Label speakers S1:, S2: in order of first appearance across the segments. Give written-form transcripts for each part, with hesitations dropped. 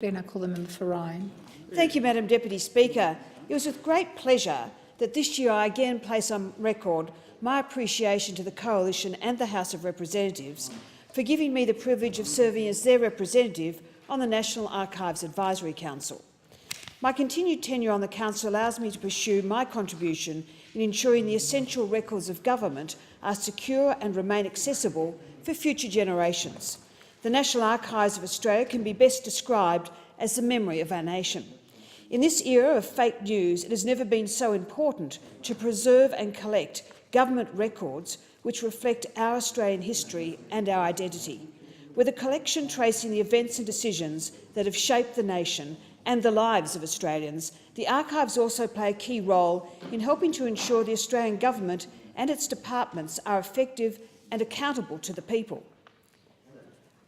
S1: Then I call the member for Ryan.
S2: Thank you, Madam Deputy Speaker. It was with great pleasure that this year I again place on record my appreciation to the Coalition and the House of Representatives for giving me the privilege of serving as their representative on the National Archives Advisory Council. My continued tenure on the Council allows me to pursue my contribution in ensuring the essential records of government are secure and remain accessible for future generations. The National Archives of Australia can be best described as the memory of our nation. In this era of fake news, it has never been so important to preserve and collect government records which reflect our Australian history and our identity. With a collection tracing the events and decisions that have shaped the nation and the lives of Australians, the archives also play a key role in helping to ensure the Australian government and its departments are effective and accountable to the people.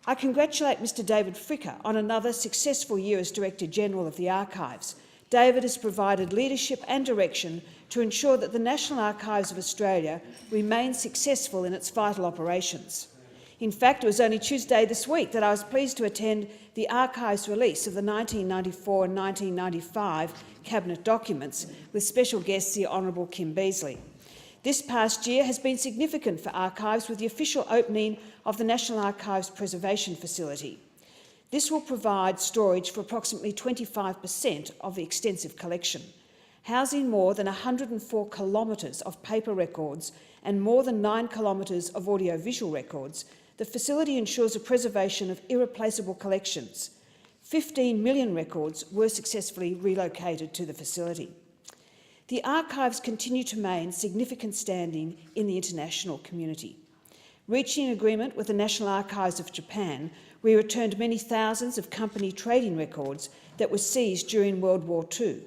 S2: I congratulate Mr David Fricker on another successful year as Director-General of the Archives. David has provided leadership and direction to ensure that the National Archives of Australia remain successful in its vital operations. In fact, it was only Tuesday this week that I was pleased to attend the Archives release of the 1994 and 1995 Cabinet documents with special guest the Honourable Kim Beazley. This past year has been significant for archives with the official opening of the National Archives Preservation Facility. This will provide storage for approximately 25% of the extensive collection. Housing more than 104 kilometres of paper records and more than 9 kilometres of audiovisual records, the facility ensures the preservation of irreplaceable collections. 15 million records were successfully relocated to the facility. The archives continue to maintain significant standing in the international community. Reaching an agreement with the National Archives of Japan, we returned many thousands of company trading records that were seized during World War II.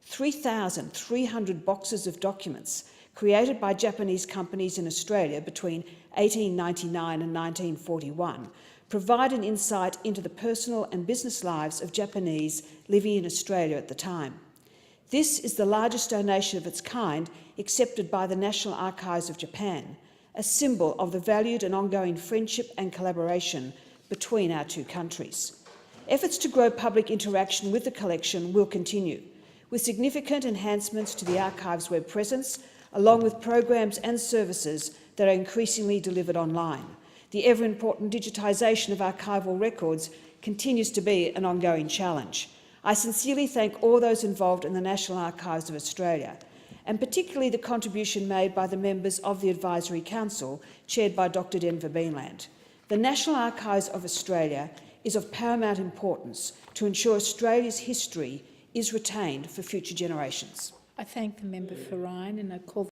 S2: 3,300 boxes of documents created by Japanese companies in Australia between 1899 and 1941 provide an insight into the personal and business lives of Japanese living in Australia at the time. This is the largest donation of its kind accepted by the National Archives of Japan, a symbol of the valued and ongoing friendship and collaboration between our two countries. Efforts to grow public interaction with the collection will continue, with significant enhancements to the archive's web presence, along with programs and services that are increasingly delivered online. The ever-important digitisation of archival records continues to be an ongoing challenge. I sincerely thank all those involved in the National Archives of Australia, and particularly the contribution made by the members of the Advisory Council, chaired by Dr Denver Beanland. The National Archives of Australia is of paramount importance to ensure Australia's history is retained for future generations.
S1: I thank the member for Ryan and I call